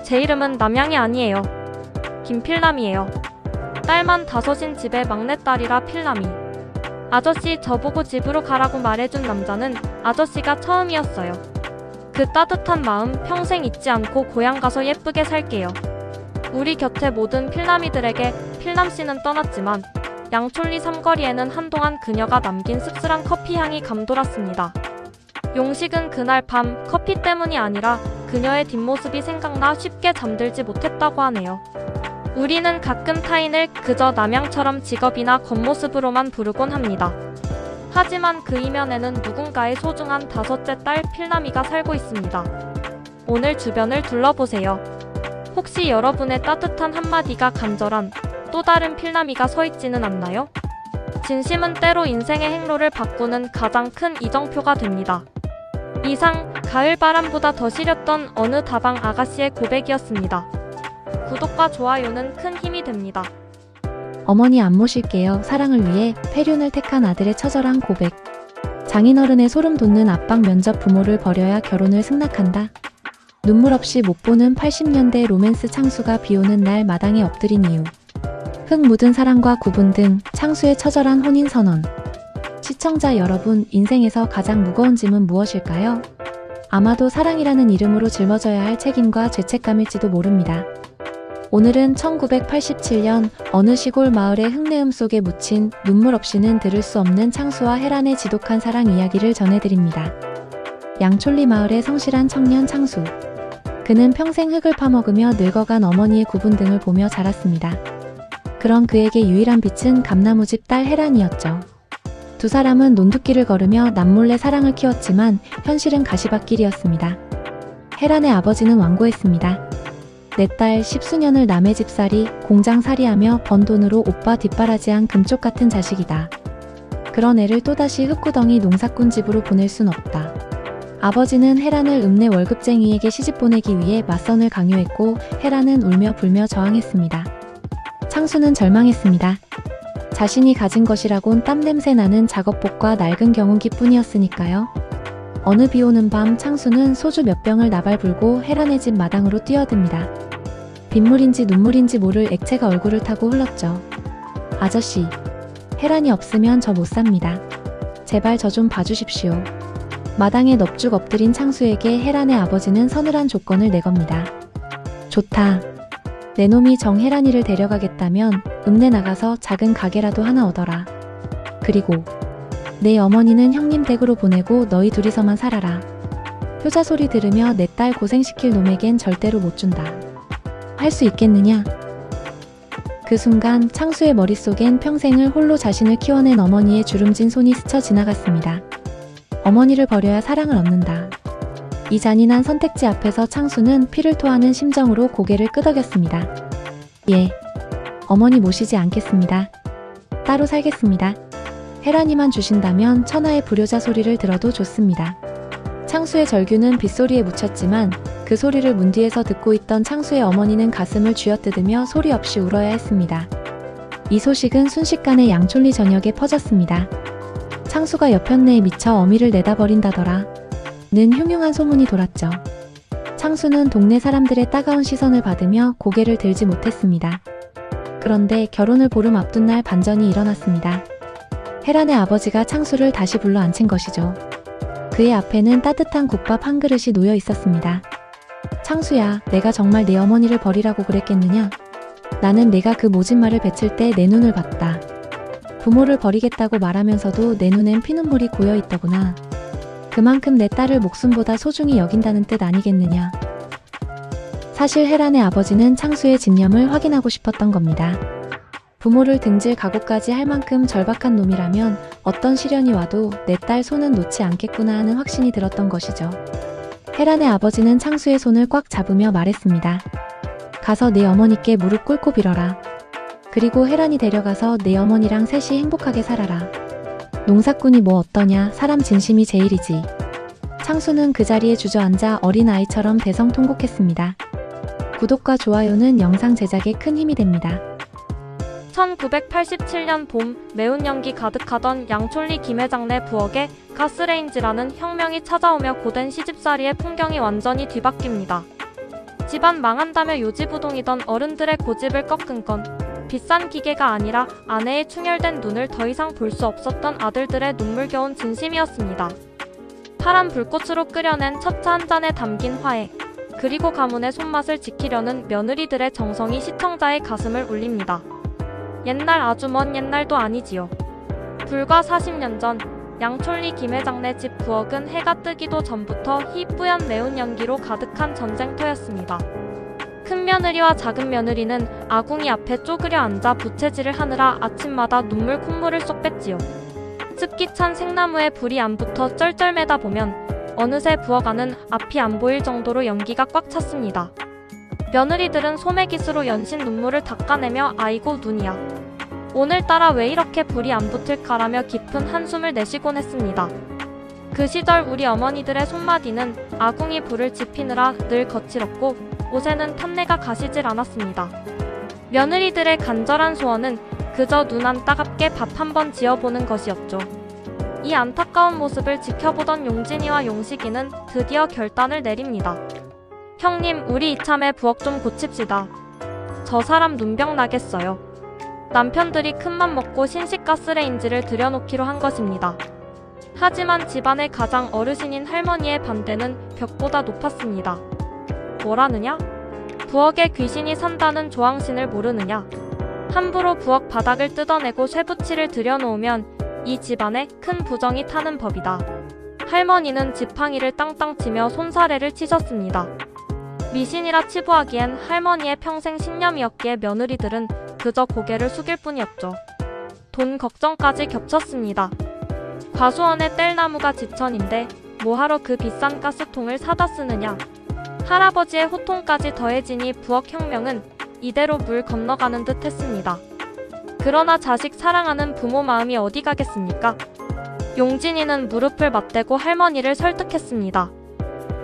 제 이름은 남양이 아니에요. 김필남이에요. 딸만 5인 집의 막내딸이라 필남이. 아저씨 저보고 집으로 가라고 말해준 남자는 아저씨가 처음이었어요. 그 따뜻한 마음 평생 잊지 않고 고향 가서 예쁘게 살게요. 우리 곁에 모든 필남이들에게 필남씨는 떠났지만 양촌리 삼거리에는 한동안 그녀가 남긴 씁쓸한 커피 향이 감돌았습니다. 용식은 그날 밤 커피 때문이 아니라 그녀의 뒷모습이 생각나 쉽게 잠들지 못했다고 하네요. 우리는 가끔 타인을 그저 남양처럼 직업이나 겉모습으로만 부르곤 합니다. 하지만 그 이면에는 누군가의 소중한 5째 딸 필남이가 살고 있습니다. 오늘 주변을 둘러보세요. 혹시 여러분의 따뜻한 한마디가 간절한 또 다른 필남이가 서 있지는 않나요? 진심은 때로 인생의 행로를 바꾸는 가장 큰 이정표가 됩니다. 이상 가을바람보다 더 시렸던 어느 다방 아가씨의 고백이었습니다. 구독과 좋아요는 큰 힘이 됩니다. 어머니 안 모실게요. 사랑을 위해 폐륜을 택한 아들의 처절한 고백. 장인어른의 소름 돋는 압박 면접 부모를 버려야 결혼을 승낙한다. 눈물 없이 못 보는 80년대 로맨스 창수가 비오는 날 마당에 엎드린 이유. 흙 묻은 사랑과 구분 등 창수의 처절한 혼인선언. 시청자 여러분, 인생에서 가장 무거운 짐은 무엇일까요? 아마도 사랑이라는 이름으로 짊어져야 할 책임과 죄책감일지도 모릅니다. 오늘은 1987년 어느 시골 마을의 흙내음 속에 묻힌 눈물 없이는 들을 수 없는 창수와 혜란의 지독한 사랑 이야기를 전해드립니다. 양촌리 마을의 성실한 청년 창수. 그는 평생 흙을 파먹으며 늙어간 어머니의 구분 등을 보며 자랐습니다. 그런 그에게 유일한 빛은 감나무집 딸 혜란이었죠. 두 사람은 논두길을 걸으며 남몰래 사랑을 키웠지만 현실은 가시밭길이었습니다. 혜란의 아버지는 완고했습니다. 내 딸 10수년을 남의 집살이, 공장살이하며 번 돈으로 오빠 뒷바라지한 금쪽 같은 자식이다. 그런 애를 또다시 흙구덩이 농사꾼 집으로 보낼 순 없다. 아버지는 혜란을 읍내 월급쟁이에게 시집 보내기 위해 맞선을 강요했고 혜란은 울며 불며 저항했습니다. 창수는 절망했습니다. 자신이 가진 것이라곤 땀냄새 나는 작업복과 낡은 경운기뿐이었으니까요. 어느 비오는 밤 창수는 소주 몇 병을 나발 불고 혜란의 집 마당으로 뛰어듭니다. 빗물인지 눈물인지 모를 액체가 얼굴을 타고 흘렀죠. 아저씨, 혜란이 없으면 저 못 삽니다. 제발 저 좀 봐주십시오. 마당에 넙죽 엎드린 창수에게 혜란의 아버지는 서늘한 조건을 내겁니다. 좋다. 내 놈이 정혜란이를 데려가겠다면 읍내 나가서 작은 가게라도 하나 얻어라. 그리고 내 어머니는 형님 댁으로 보내고 너희 둘이서만 살아라. 효자 소리 들으며 내 딸 고생시킬 놈에겐 절대로 못 준다. 할 수 있겠느냐? 그 순간 창수의 머릿속엔 평생을 홀로 자신을 키워낸 어머니의 주름진 손이 스쳐 지나갔습니다. 어머니를 버려야 사랑을 얻는다. 이 잔인한 선택지 앞에서 창수는 피를 토하는 심정으로 고개를 끄덕였습니다. 예, 어머니 모시지 않겠습니다. 따로 살겠습니다. 혜란이만 주신다면 천하의 불효자 소리를 들어도 좋습니다. 창수의 절규는 빗소리에 묻혔지만 그 소리를 문 뒤에서 듣고 있던 창수의 어머니는 가슴을 쥐어뜯으며 소리 없이 울어야 했습니다. 이 소식은 순식간에 양촌리 전역에 퍼졌습니다. 창수가 여편네에 미쳐 어미를 내다버린다더라. 는 흉흉한 소문이 돌았죠. 창수는 동네 사람들의 따가운 시선을 받으며 고개를 들지 못했습니다. 그런데 결혼을 보름 앞둔 날 반전이 일어났습니다. 혜란의 아버지가 창수를 다시 불러 앉힌 것이죠. 그의 앞에는 따뜻한 국밥 한 그릇이 놓여 있었습니다. 창수야, 내가 정말 내 어머니를 버리라고 그랬겠느냐? 나는 내가 그 모진 말을 뱉을 때 내 눈을 봤다. 부모를 버리겠다고 말하면서도 내 눈엔 피눈물이 고여 있더구나. 그만큼 내 딸을 목숨보다 소중히 여긴다는 뜻 아니겠느냐. 사실 혜란의 아버지는 창수의 집념을 확인하고 싶었던 겁니다. 부모를 등질 각오까지 할 만큼 절박한 놈이라면 어떤 시련이 와도 내 딸 손은 놓지 않겠구나 하는 확신이 들었던 것이죠. 혜란의 아버지는 창수의 손을 꽉 잡으며 말했습니다. 가서 내 어머니께 무릎 꿇고 빌어라. 그리고 혜란이 데려가서 내 어머니랑 셋이 행복하게 살아라. 농사꾼이 뭐 어떠냐, 사람 진심이 제일이지. 창수는 그 자리에 주저앉아 어린아이처럼 대성통곡했습니다. 구독과 좋아요는 영상 제작에 큰 힘이 됩니다. 1987년 봄, 매운 연기 가득하던 양촌리 김회장네 부엌에 가스레인지라는 혁명이 찾아오며 고된 시집살이의 풍경이 완전히 뒤바뀝니다. 집안 망한다며 요지부동이던 어른들의 고집을 꺾은 건 비싼 기계가 아니라 아내의 충혈된 눈을 더 이상 볼 수 없었던 아들들의 눈물겨운 진심이었습니다. 파란 불꽃으로 끓여낸 첫차 한 잔에 담긴 화해, 그리고 가문의 손맛을 지키려는 며느리들의 정성이 시청자의 가슴을 울립니다. 옛날, 아주 먼 옛날도 아니지요. 불과 40년 전 양촌리 김회장네 집 부엌은 해가 뜨기도 전부터 희뿌연 매운 연기로 가득한 전쟁터였습니다. 큰 며느리와 작은 며느리는 아궁이 앞에 쪼그려 앉아 부채질을 하느라 아침마다 눈물 콧물을 쏙 뺐지요. 습기 찬 생나무에 불이 안 붙어 쩔쩔매다 보면 어느새 부엌 안은 앞이 안 보일 정도로 연기가 꽉 찼습니다. 며느리들은 소매깃으로 연신 눈물을 닦아내며 아이고 눈이야, 오늘따라 왜 이렇게 불이 안 붙을까라며 깊은 한숨을 내쉬곤 했습니다. 그 시절 우리 어머니들의 손마디는 아궁이 불을 지피느라 늘 거칠었고 옷에는 탄내가 가시질 않았습니다. 며느리들의 간절한 소원은 그저 눈 안 따갑게 밥 한번 지어보는 것이었죠. 이 안타까운 모습을 지켜보던 용진이와 용식이는 드디어 결단을 내립니다. 형님, 우리 이참에 부엌 좀 고칩시다. 저 사람 눈병 나겠어요. 남편들이 큰맘 먹고 신식 가스레인지를 들여놓기로 한 것입니다. 하지만 집안의 가장 어르신인 할머니의 반대는 벽보다 높았습니다. 뭐라느냐? 부엌에 귀신이 산다는 조항신을 모르느냐? 함부로 부엌 바닥을 뜯어내고 쇠붙이를 들여놓으면 이 집안에 큰 부정이 타는 법이다. 할머니는 지팡이를 땅땅 치며 손사래를 치셨습니다. 미신이라 치부하기엔 할머니의 평생 신념이었기에 며느리들은 그저 고개를 숙일 뿐이었죠. 돈 걱정까지 겹쳤습니다. 과수원의 뗄나무가 지천인데 뭐하러 그 비싼 가스통을 사다 쓰느냐. 할아버지의 호통까지 더해지니 부엌 혁명은 이대로 물 건너가는 듯 했습니다. 그러나 자식 사랑하는 부모 마음이 어디 가겠습니까? 용진이는 무릎을 맞대고 할머니를 설득했습니다.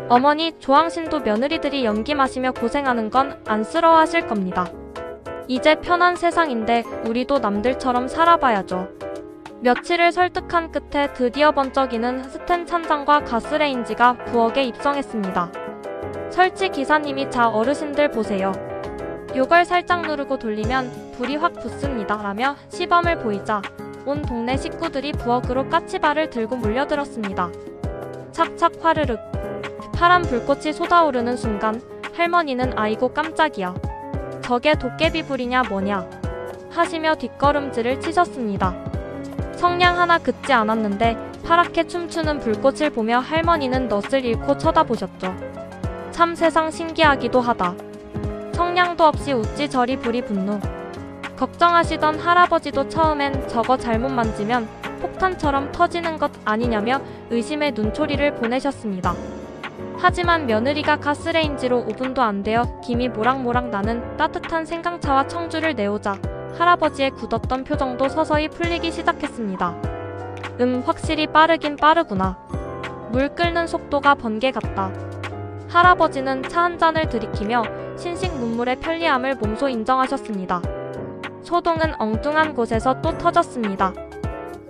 어머니, 조항신도 며느리들이 연기 마시며 고생하는 건 안쓰러워하실 겁니다. 이제 편한 세상인데 우리도 남들처럼 살아봐야죠. 며칠을 설득한 끝에 드디어 번쩍이는 스텐 찬장과 가스레인지가 부엌에 입성했습니다. 설치 기사님이 자 어르신들 보세요. 요걸 살짝 누르고 돌리면 불이 확 붙습니다 라며 시범을 보이자 온 동네 식구들이 부엌으로 까치발을 들고 몰려들었습니다. 착착 화르륵. 파란 불꽃이 솟아오르는 순간 할머니는 아이고 깜짝이야, 저게 도깨비불이냐 뭐냐 하시며 뒷걸음질을 치셨습니다. 성냥 하나 긋지 않았는데 파랗게 춤추는 불꽃을 보며 할머니는 넛을 잃고 쳐다보셨죠. 참 세상 신기하기도 하다. 성냥도 없이 어찌 저리 불이 붙노. 걱정하시던 할아버지도 처음엔 저거 잘못 만지면 폭탄처럼 터지는 것 아니냐며 의심의 눈초리를 보내셨습니다. 하지만 며느리가 가스레인지로 5분도 안 되어 김이 모락모락 나는 따뜻한 생강차와 청주를 내오자 할아버지의 굳었던 표정도 서서히 풀리기 시작했습니다. 확실히 빠르긴 빠르구나. 물 끓는 속도가 번개 같다. 할아버지는 차 한 잔을 들이키며 신식 문물의 편리함을 몸소 인정하셨습니다. 소동은 엉뚱한 곳에서 또 터졌습니다.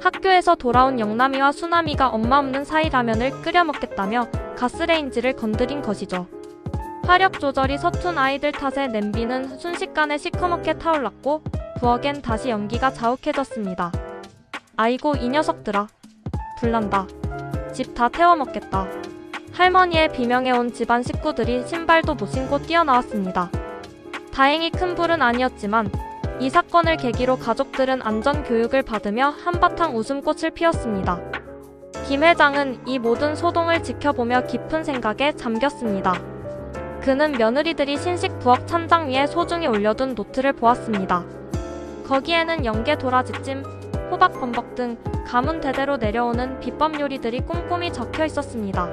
학교에서 돌아온 영남이와 수남이가 엄마 없는 사이 라면을 끓여 먹겠다며 가스레인지를 건드린 것이죠. 화력 조절이 서툰 아이들 탓에 냄비는 순식간에 시커멓게 타올랐고 부엌엔 다시 연기가 자욱해졌습니다. 아이고 이 녀석들아, 불난다. 집 다 태워 먹겠다. 할머니의 비명에 온 집안 식구들이 신발도 못 신고 뛰어나왔습니다. 다행히 큰 불은 아니었지만 이 사건을 계기로 가족들은 안전교육을 받으며 한바탕 웃음꽃을 피웠습니다. 김 회장은 이 모든 소동을 지켜보며 깊은 생각에 잠겼습니다. 그는 며느리들이 신식 부엌 찬장 위에 소중히 올려둔 노트를 보았습니다. 거기에는 연계 도라지찜, 호박 범벅 등 가문 대대로 내려오는 비법 요리들이 꼼꼼히 적혀 있었습니다.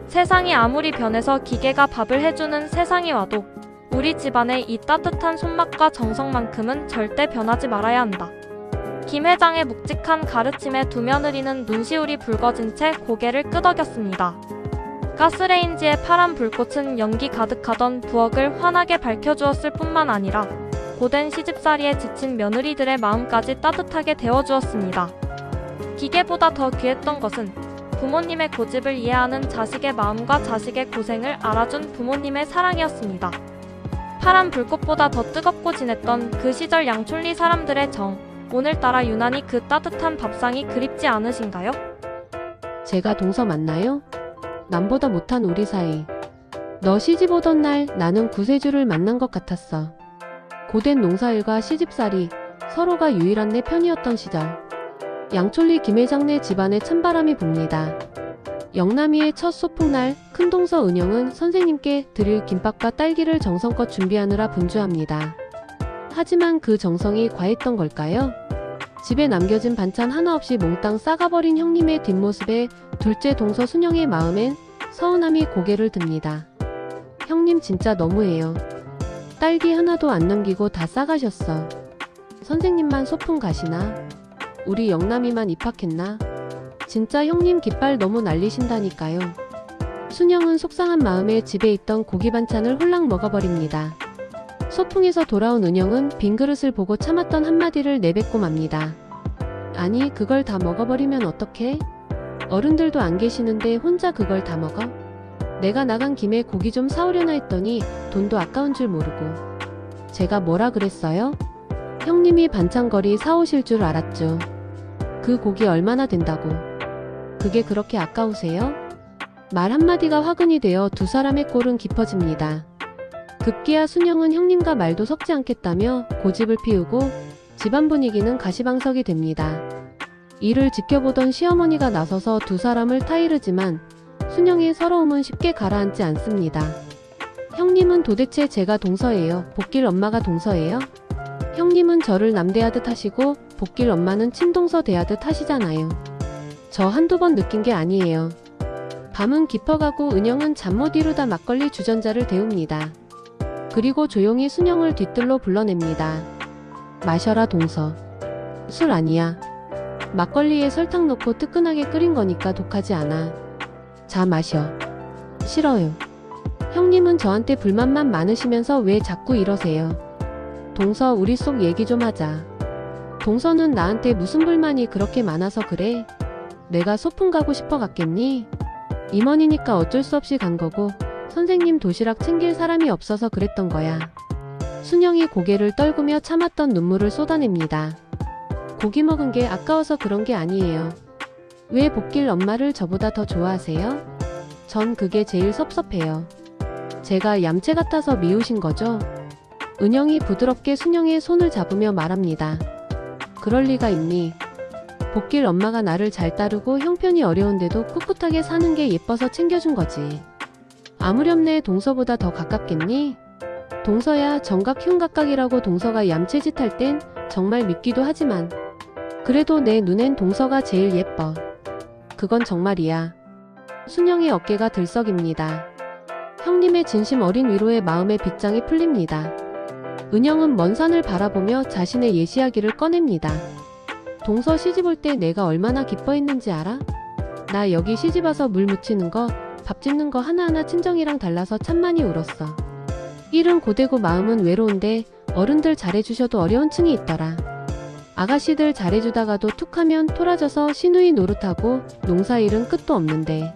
세상이 아무리 변해서 기계가 밥을 해주는 세상이 와도 우리 집안의 이 따뜻한 손맛과 정성만큼은 절대 변하지 말아야 한다. 김 회장의 묵직한 가르침에 두 며느리는 눈시울이 붉어진 채 고개를 끄덕였습니다. 가스레인지의 파란 불꽃은 연기 가득하던 부엌을 환하게 밝혀주었을 뿐만 아니라 고된 시집살이에 지친 며느리들의 마음까지 따뜻하게 데워주었습니다. 기계보다 더 귀했던 것은 부모님의 고집을 이해하는 자식의 마음과 자식의 고생을 알아준 부모님의 사랑이었습니다. 파란 불꽃보다 더 뜨겁고 진했던 그 시절 양촌리 사람들의 정, 오늘따라 유난히 그 따뜻한 밥상이 그립지 않으신가요? 제가 동서 맞나요? 남보다 못한 우리 사이. 너 시집 오던 날 나는 구세주를 만난 것 같았어. 고된 농사일과 시집살이, 서로가 유일한 내 편이었던 시절. 양촌리 김회장네 집안에 찬바람이 붑니다. 영남이의 첫 소풍날 큰동서 은영은 선생님께 드릴 김밥과 딸기를 정성껏 준비하느라 분주합니다. 하지만 그 정성이 과했던 걸까요? 집에 남겨진 반찬 하나 없이 몽땅 싸가버린 형님의 뒷모습에 둘째 동서 순영의 마음엔 서운함이 고개를 듭니다. 형님 진짜 너무해요. 딸기 하나도 안 남기고 다 싸가셨어. 선생님만 소풍 가시나? 우리 영남이만 입학했나? 진짜 형님 깃발 너무 날리신다니까요. 순영은 속상한 마음에 집에 있던 고기 반찬을 홀랑 먹어버립니다. 소풍에서 돌아온 은영은 빈 그릇을 보고 참았던 한마디를 내뱉고 맙니다. 아니 그걸 다 먹어버리면 어떡해? 어른들도 안 계시는데 혼자 그걸 다 먹어? 내가 나간 김에 고기 좀 사오려나 했더니 돈도 아까운 줄 모르고. 제가 뭐라 그랬어요? 형님이 반찬거리 사오실 줄 알았죠. 그 고기 얼마나 된다고. 그게 그렇게 아까우세요? 말 한마디가 화근이 되어 두 사람의 꼴은 깊어집니다. 급기야 순영은 형님과 말도 섞지 않겠다며 고집을 피우고 집안 분위기는 가시방석이 됩니다. 이를 지켜보던 시어머니가 나서서 두 사람을 타이르지만 순영의 서러움은 쉽게 가라앉지 않습니다. 형님은 도대체 제가 동서예요? 복길 엄마가 동서예요? 형님은 저를 남대하듯 하시고 복길 엄마는 친동서 대하듯 하시잖아요. 저 한두 번 느낀 게 아니에요. 밤은 깊어가고 은영은 잠 못 이루다 막걸리 주전자를 데웁니다. 그리고 조용히 순영을 뒤뜰로 불러냅니다. 마셔라 동서. 술 아니야. 막걸리에 설탕 넣고 뜨끈하게 끓인 거니까 독하지 않아. 자 마셔. 싫어요. 형님은 저한테 불만만 많으시면서 왜 자꾸 이러세요? 동서 우리 속 얘기 좀 하자. 동서는 나한테 무슨 불만이 그렇게 많아서 그래? 내가 소풍 가고 싶어 갔겠니? 임원이니까 어쩔 수 없이 간 거고 선생님 도시락 챙길 사람이 없어서 그랬던 거야. 순영이 고개를 떨구며 참았던 눈물을 쏟아냅니다. 고기 먹은 게 아까워서 그런 게 아니에요. 왜 복길 엄마를 저보다 더 좋아하세요? 전 그게 제일 섭섭해요. 제가 얌체 같아서 미우신 거죠? 은영이 부드럽게 순영의 손을 잡으며 말합니다. 그럴 리가 있니? 복길 엄마가 나를 잘 따르고 형편이 어려운데도 꿋꿋하게 사는 게 예뻐서 챙겨준 거지. 아무렴내 동서보다 더 가깝겠니? 동서야 정각 흉각각이라고 동서가 얌체짓 할 땐 정말 밉기도 하지만 그래도 내 눈엔 동서가 제일 예뻐. 그건 정말이야. 순영의 어깨가 들썩입니다. 형님의 진심 어린 위로에 마음의 빗장이 풀립니다. 은영은 먼 산을 바라보며 자신의 예시하기를 꺼냅니다. 동서 시집 올 때 내가 얼마나 기뻐했는지 알아? 나 여기 시집 와서 물 묻히는 거, 밥 짓는 거 하나하나 친정이랑 달라서 참 많이 울었어. 일은 고되고 마음은 외로운데 어른들 잘해주셔도 어려운 층이 있더라. 아가씨들 잘해주다가도 툭하면 토라져서 시누이 노릇하고 농사일은 끝도 없는데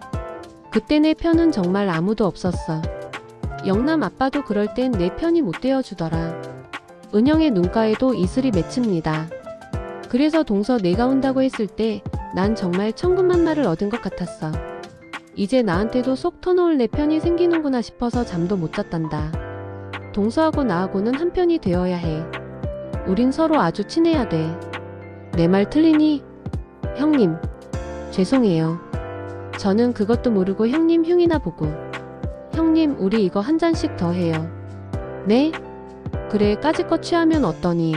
그때 내 편은 정말 아무도 없었어. 영남 아빠도 그럴 땐 내 편이 못 되어주더라. 은영의 눈가에도 이슬이 맺힙니다. 그래서 동서 내가 온다고 했을 때 난 정말 천군만마를 얻은 것 같았어. 이제 나한테도 속 터놓을 내 편이 생기는구나 싶어서 잠도 못 잤단다. 동서하고 나하고는 한 편이 되어야 해. 우린 서로 아주 친해야 돼. 내 말 틀리니? 형님, 죄송해요. 저는 그것도 모르고 형님 흉이나 보고. 형님, 우리 이거 한 잔씩 더 해요. 네? 그래, 까짓것 취하면 어떠니?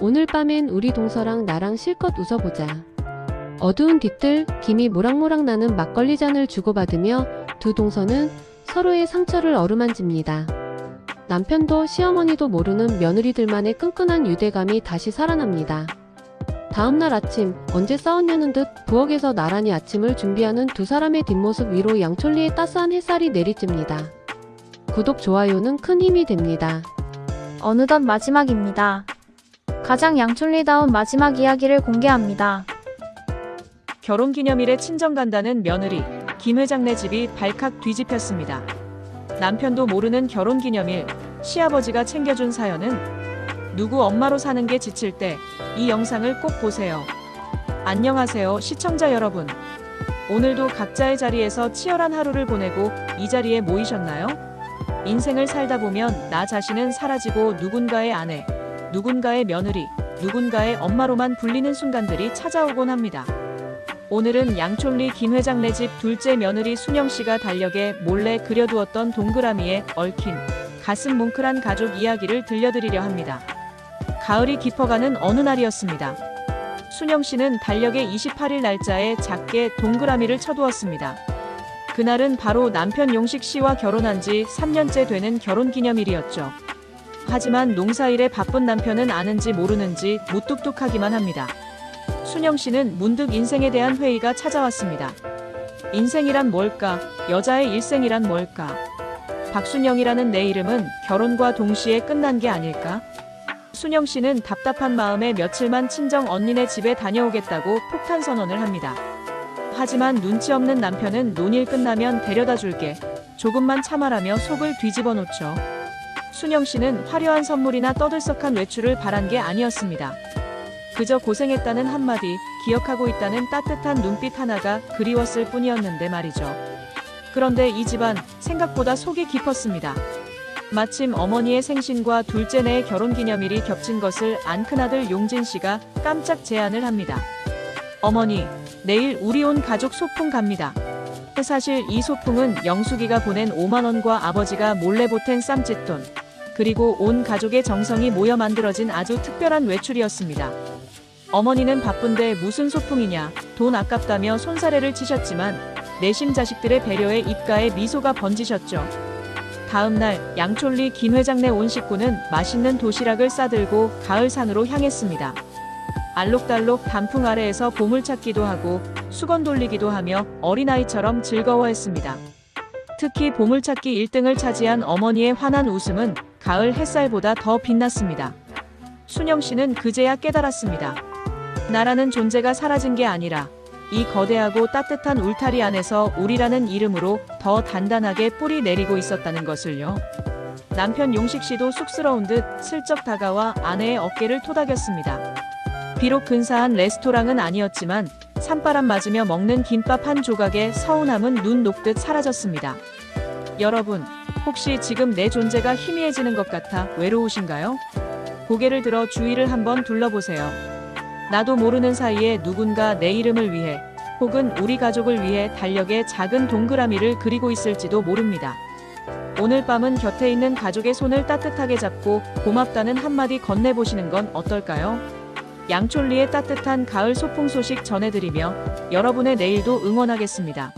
오늘 밤엔 우리 동서랑 나랑 실컷 웃어보자. 어두운 뒤뜰, 김이 모락모락 나는 막걸리 잔을 주고받으며 두 동서는 서로의 상처를 어루만집니다. 남편도 시어머니도 모르는 며느리들만의 끈끈한 유대감이 다시 살아납니다. 다음날 아침, 언제 싸웠냐는 듯 부엌에서 나란히 아침을 준비하는 두 사람의 뒷모습 위로 양촌리의 따스한 햇살이 내리쬐니다. 구독, 좋아요는 큰 힘이 됩니다. 어느덧 마지막입니다. 가장 양촌리다운 마지막 이야기를 공개합니다. 결혼기념일에 친정 간다는 며느리 김 회장네 집이 발칵 뒤집혔습니다. 남편도 모르는 결혼기념일, 시아버지가 챙겨준 사연은 누구 엄마로 사는 게 지칠 때 이 영상을 꼭 보세요. 안녕하세요, 시청자 여러분. 오늘도 각자의 자리에서 치열한 하루를 보내고 이 자리에 모이셨나요? 인생을 살다 보면 나 자신은 사라지고 누군가의 아내, 누군가의 며느리, 누군가의 엄마로만 불리는 순간들이 찾아오곤 합니다. 오늘은 양촌리 김 회장네 집 둘째 며느리 순영씨가 달력에 몰래 그려두었던 동그라미에 얽힌 가슴 뭉클한 가족 이야기를 들려드리려 합니다. 가을이 깊어가는 어느 날이었습니다. 순영씨는 달력의 28일 날짜에 작게 동그라미를 쳐두었습니다. 그날은 바로 남편 용식씨와 결혼한 지 3년째 되는 결혼기념일이었죠. 하지만 농사일에 바쁜 남편은 아는지 모르는지 무뚝뚝하기만 합니다. 순영씨는 문득 인생에 대한 회의가 찾아왔습니다. 인생이란 뭘까? 여자의 일생이란 뭘까? 박순영이라는 내 이름은 결혼과 동시에 끝난 게 아닐까? 순영씨는 답답한 마음에 며칠만 친정 언니네 집에 다녀오겠다고 폭탄 선언을 합니다. 하지만 눈치 없는 남편은 논일 끝나면 데려다 줄게, 조금만 참아라며 속을 뒤집어 놓죠. 순영씨는 화려한 선물이나 떠들썩한 외출을 바란 게 아니었습니다. 그저 고생했다는 한마디, 기억하고 있다는 따뜻한 눈빛 하나가 그리웠을 뿐이었는데 말이죠. 그런데 이 집안 생각보다 속이 깊었습니다. 마침 어머니의 생신과 둘째네의 결혼기념일이 겹친 것을 안 큰아들 용진씨가 깜짝 제안을 합니다. 어머니, 내일 우리 온 가족 소풍 갑니다. 사실 이 소풍은 영숙이가 보낸 5만원과 아버지가 몰래 보탠 쌈짓돈, 그리고 온 가족의 정성이 모여 만들어진 아주 특별한 외출이었습니다. 어머니는 바쁜데 무슨 소풍이냐, 돈 아깝다며 손사래를 치셨지만 내심 자식들의 배려에 입가에 미소가 번지셨죠. 다음날 양촌리 김 회장네 온 식구는 맛있는 도시락을 싸들고 가을산으로 향했습니다. 알록달록 단풍 아래에서 보물찾기도 하고 수건 돌리기도 하며 어린아이처럼 즐거워했습니다. 특히 보물찾기 1등을 차지한 어머니의 환한 웃음은 가을 햇살보다 더 빛났습니다. 순영씨는 그제야 깨달았습니다. 나라는 존재가 사라진 게 아니라 이 거대하고 따뜻한 울타리 안에서 우리라는 이름으로 더 단단하게 뿌리 내리고 있었다는 것을요. 남편 용식씨도 쑥스러운 듯 슬쩍 다가와 아내의 어깨를 토닥였습니다. 비록 근사한 레스토랑은 아니었지만 산바람 맞으며 먹는 김밥 한 조각에 서운함은 눈 녹듯 사라졌습니다. 여러분, 혹시 지금 내 존재가 희미해지는 것 같아 외로우신가요? 고개를 들어 주위를 한번 둘러보세요. 나도 모르는 사이에 누군가 내 이름을 위해 혹은 우리 가족을 위해 달력에 작은 동그라미를 그리고 있을지도 모릅니다. 오늘 밤은 곁에 있는 가족의 손을 따뜻하게 잡고 고맙다는 한마디 건네보시는 건 어떨까요? 양촌리의 따뜻한 가을 소풍 소식 전해드리며 여러분의 내일도 응원하겠습니다.